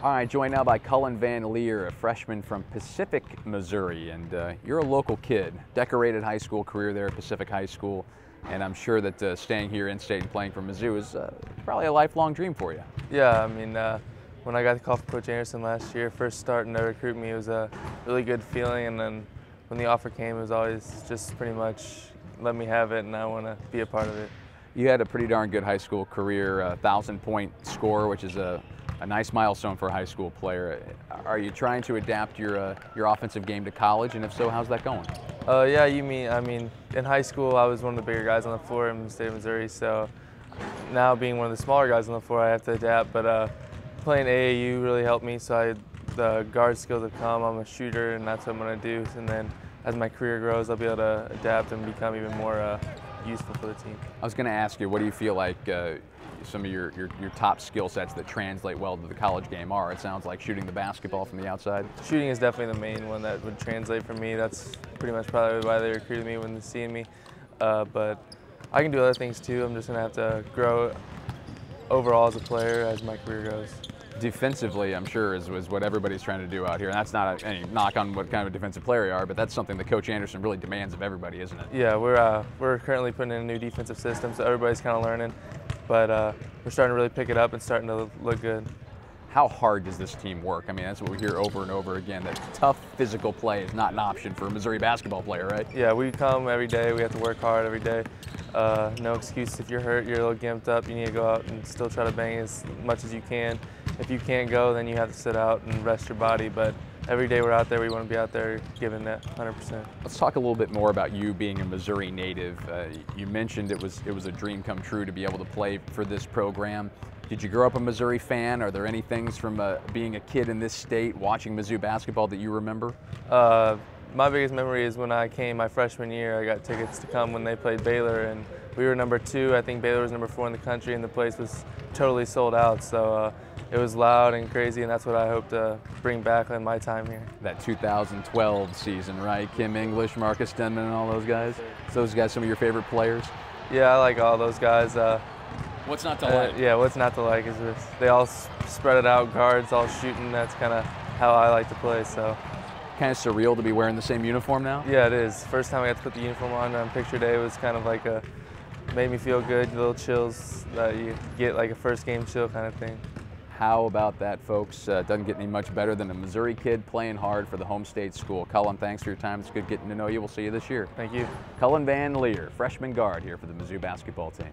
All right, joined now by Cullen VanLeer, a freshman from Pacific, Missouri, and you're a local kid. Decorated high school career there at Pacific High School, and I'm sure that staying here in state and playing for Mizzou is probably a lifelong dream for you. Yeah, I mean, when I got the call from Coach Anderson last year, first starting to recruit me, it was a really good feeling, and then when the offer came, it was always just pretty much let me have it, and I want to be a part of it. You had a pretty darn good high school career, 1,000-point score, which is a nice milestone for a high school player. Are you trying to adapt your offensive game to college, and if so, how's that going? Yeah, I mean, in high school, I was one of the bigger guys on the floor in the state of Missouri, so now being one of the smaller guys on the floor, I have to adapt, but playing AAU really helped me, so the guard skills have come. I'm a shooter, and that's what I'm going to do, and then as my career grows, I'll be able to adapt and become even more useful for the team. I was going to ask you, what do you feel like some of your top skill sets that translate well to the college game are? It sounds like shooting the basketball from the outside. Shooting is definitely the main one that would translate for me. That's pretty much probably why they recruited me when they're seeing me. But I can do other things too. I'm just going to have to grow overall as a player as my career goes. Defensively, I'm sure, is what everybody's trying to do out here. And that's not any knock on what kind of a defensive player you are, but that's something that Coach Anderson really demands of everybody, isn't it? Yeah, we're currently putting in a new defensive system, so everybody's kind of learning. But we're starting to really pick it up and starting to look good. How hard does this team work? I mean, that's what we hear over and over again, that tough physical play is not an option for a Missouri basketball player, right? Yeah, we come every day. We have to work hard every day. No excuse if you're hurt, you're a little gimped up. You need to go out and still try to bang as much as you can. If you can't go, then you have to sit out and rest your body. But every day we're out there, we want to be out there giving that 100%. Let's talk a little bit more about you being a Missouri native. You mentioned it was a dream come true to be able to play for this program. Did you grow up a Missouri fan? Are there any things from being a kid in this state, watching Mizzou basketball, that you remember? My biggest memory is when I came my freshman year. I got tickets to come when they played Baylor, and we were number 2. I think Baylor was number 4 in the country, and the place was totally sold out. So it was loud and crazy, and that's what I hope to bring back in my time here. That 2012 season, right? Kim English, Marcus Denman, and all those guys? So those guys some of your favorite players? Yeah, I like all those guys. What's not to like? Yeah, what's not to like is they all spread it out, guards all shooting. That's kind of how I like to play. So. Kind of surreal to be wearing the same uniform now? Yeah, it is. First time I got to put the uniform on picture day was kind of like made me feel good, little chills that you get, like a first game chill kind of thing. How about that, folks? Doesn't get any much better than a Missouri kid playing hard for the home state school. Cullen, thanks for your time. It's good getting to know you. We'll see you this year. Thank you. Cullen VanLeer, freshman guard here for the Mizzou basketball team.